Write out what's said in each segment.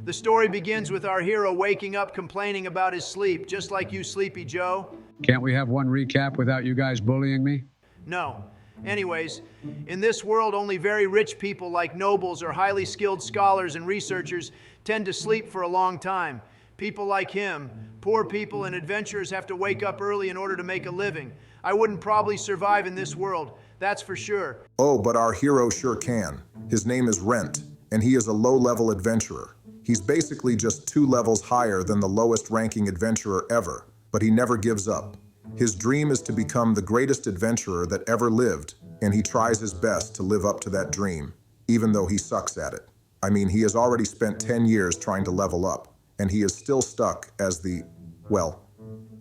The story begins with our hero waking up complaining about his sleep, just like you, Sleepy Joe. Can't we have one recap without you guys bullying me? No. Anyways, in this world, only very rich people like nobles or highly skilled scholars and researchers tend to sleep for a long time. People like him, poor people and adventurers have to wake up early in order to make a living. I wouldn't probably survive in this world, that's for sure. Oh, but our hero sure can. His name is Rent, and he is a low-level adventurer. He's basically just 2 levels higher than the lowest-ranking adventurer ever, but he never gives up. His dream is to become the greatest adventurer that ever lived, and he tries his best to live up to that dream, even though he sucks at it. I mean, he has already spent 10 years trying to level up, and he is still stuck as the, well,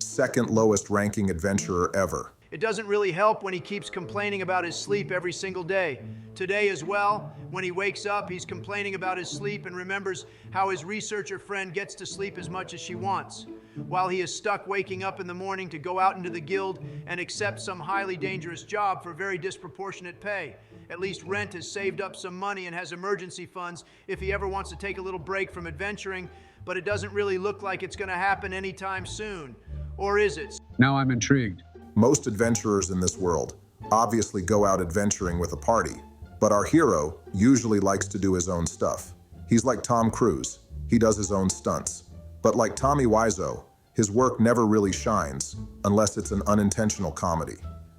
second lowest ranking adventurer ever. It doesn't really help when he keeps complaining about his sleep every single day. Today as well, when he wakes up, he's complaining about his sleep and remembers how his researcher friend gets to sleep as much as she wants, while he is stuck waking up in the morning to go out into the guild and accept some highly dangerous job for very disproportionate pay. At least Rent has saved up some money and has emergency funds if he ever wants to take a little break from adventuring, but it doesn't really look like it's going to happen anytime soon. Or is it? Now I'm intrigued. Most adventurers in this world obviously go out adventuring with a party, but our hero usually likes to do his own stuff. He's like Tom Cruise. He does his own stunts. But like Tommy Wiseau, his work never really shines unless it's an unintentional comedy.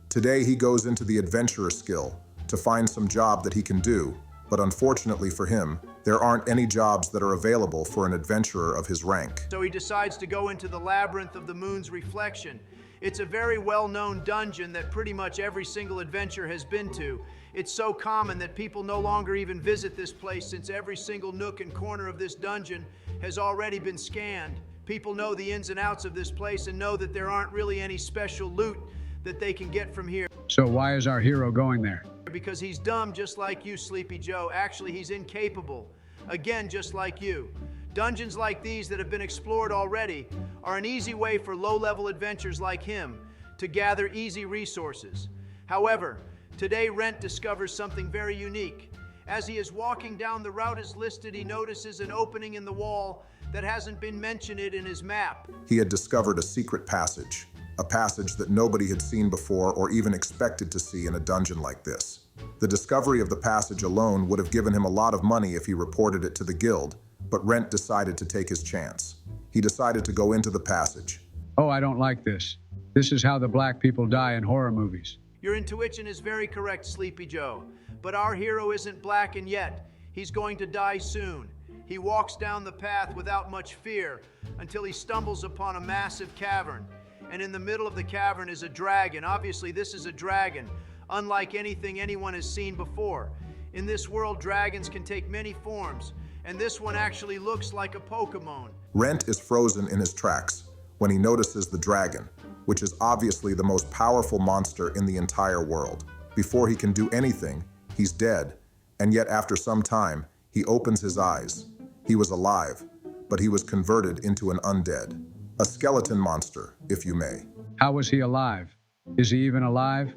Today he goes into the adventurer skill to find some job that he can do, but unfortunately for him, there aren't any jobs that are available for an adventurer of his rank. So he decides to go into the labyrinth of the moon's reflection. It's a very well-known dungeon that pretty much every single adventurer has been to. It's so common that people no longer even visit this place since every single nook and corner of this dungeon has already been scanned. People know the ins and outs of this place and know that there aren't really any special loot that they can get from here. So why is our hero going there? Because he's dumb just like you, Sleepy Joe. Actually, he's incapable. Again, just like you. Dungeons like these that have been explored already are an easy way for low-level adventurers like him to gather easy resources. However, today Rent discovers something very unique. As he is walking down the route as listed, he notices an opening in the wall that hasn't been mentioned in his map. He had discovered a secret passage, a passage that nobody had seen before or even expected to see in a dungeon like this. The discovery of the passage alone would have given him a lot of money if he reported it to the guild, but Rent decided to take his chance. He decided to go into the passage. Oh, I don't like this. This is how the black people die in horror movies. Your intuition is very correct, Sleepy Joe. But our hero isn't black, and yet he's going to die soon. He walks down the path without much fear until he stumbles upon a massive cavern. And in the middle of the cavern is a dragon. Obviously, this is a dragon, unlike anything anyone has seen before. In this world, dragons can take many forms, and this one actually looks like a Pokemon. Rent is frozen in his tracks when he notices the dragon, which is obviously the most powerful monster in the entire world. Before he can do anything, he's dead, and yet after some time, he opens his eyes. He was alive, but he was converted into an undead. A skeleton monster, if you may. How was he alive? Is he even alive?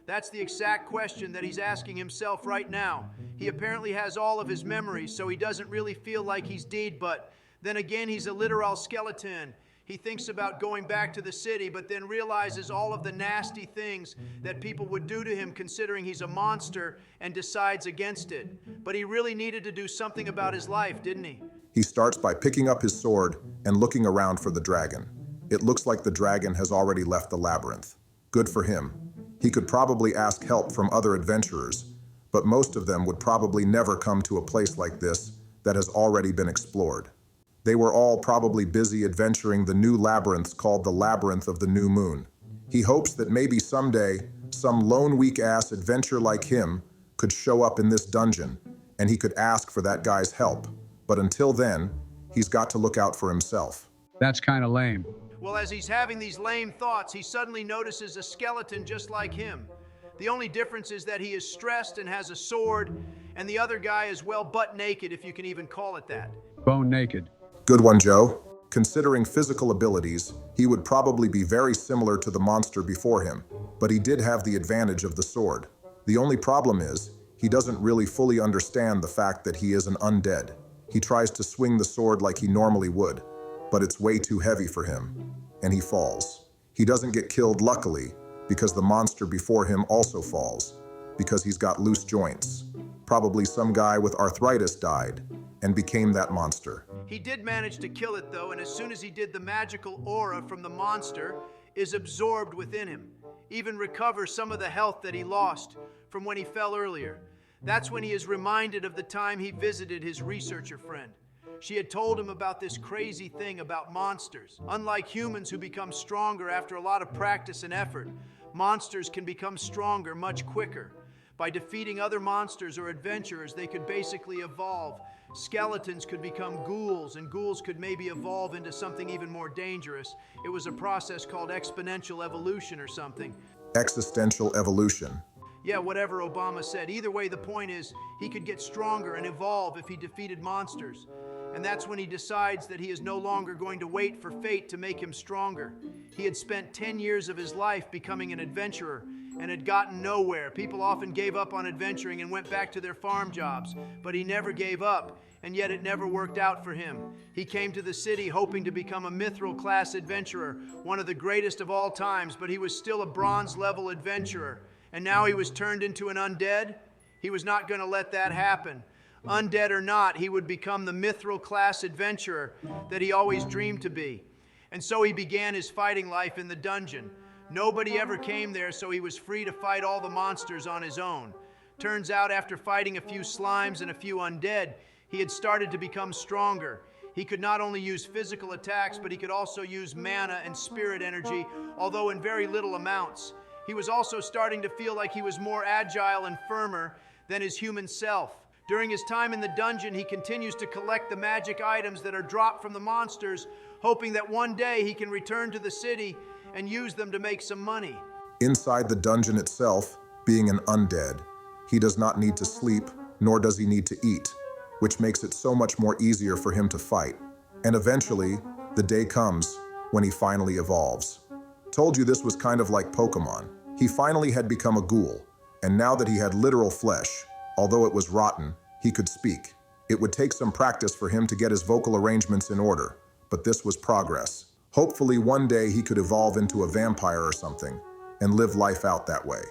That's the exact question that he's asking himself right now. He apparently has all of his memories, so he doesn't really feel like he's dead, but then again, he's a literal skeleton. He thinks about going back to the city, but then realizes all of the nasty things that people would do to him considering he's a monster and decides against it. But he really needed to do something about his life, didn't he? He starts by picking up his sword and looking around for the dragon. It looks like the dragon has already left the labyrinth. Good for him. He could probably ask help from other adventurers, but most of them would probably never come to a place like this that has already been explored. They were all probably busy adventuring the new labyrinths called the Labyrinth of the New Moon. He hopes that maybe someday, some lone weak-ass adventurer like him could show up in this dungeon, and he could ask for that guy's help. But until then, he's got to look out for himself. That's kind of lame. Well, as he's having these lame thoughts, he suddenly notices a skeleton just like him. The only difference is that he is stressed and has a sword, and the other guy is, well, butt naked, if you can even call it that. Bone naked. Good one, Joe. Considering physical abilities, he would probably be very similar to the monster before him, but he did have the advantage of the sword. The only problem is, he doesn't really fully understand the fact that he is an undead. He tries to swing the sword like he normally would, but it's way too heavy for him, and he falls. He doesn't get killed, luckily, because the monster before him also falls, because he's got loose joints. Probably some guy with arthritis died and became that monster. He did manage to kill it though, and as soon as he did, the magical aura from the monster is absorbed within him, even recovers some of the health that he lost from when he fell earlier. That's when he is reminded of the time he visited his researcher friend. She had told him about this crazy thing about monsters. Unlike humans who become stronger after a lot of practice and effort, monsters can become stronger much quicker. By defeating other monsters or adventurers, they could basically evolve. Skeletons could become ghouls, and ghouls could maybe evolve into something even more dangerous. It was a process called exponential evolution or something. Existential evolution. Yeah, whatever Obama said. Either way, the point is, he could get stronger and evolve if he defeated monsters. And that's when he decides that he is no longer going to wait for fate to make him stronger. He had spent 10 years of his life becoming an adventurer and had gotten nowhere. People often gave up on adventuring and went back to their farm jobs, but he never gave up, and yet it never worked out for him. He came to the city hoping to become a mithril-class adventurer, one of the greatest of all times, but he was still a bronze-level adventurer. And now he was turned into an undead? He was not going to let that happen. Undead or not, he would become the mithril-class adventurer that he always dreamed to be. And so he began his fighting life in the dungeon. Nobody ever came there, so he was free to fight all the monsters on his own. Turns out, after fighting a few slimes and a few undead, he had started to become stronger. He could not only use physical attacks, but he could also use mana and spirit energy, although in very little amounts. He was also starting to feel like he was more agile and firmer than his human self. During his time in the dungeon, he continues to collect the magic items that are dropped from the monsters, hoping that one day he can return to the city and use them to make some money. Inside the dungeon itself, being an undead, he does not need to sleep, nor does he need to eat, which makes it so much more easier for him to fight. And eventually, the day comes when he finally evolves. Told you this was kind of like Pokemon. He finally had become a ghoul, and now that he had literal flesh, although it was rotten, he could speak. It would take some practice for him to get his vocal arrangements in order, but this was progress. Hopefully one day he could evolve into a vampire or something, and live life out that way.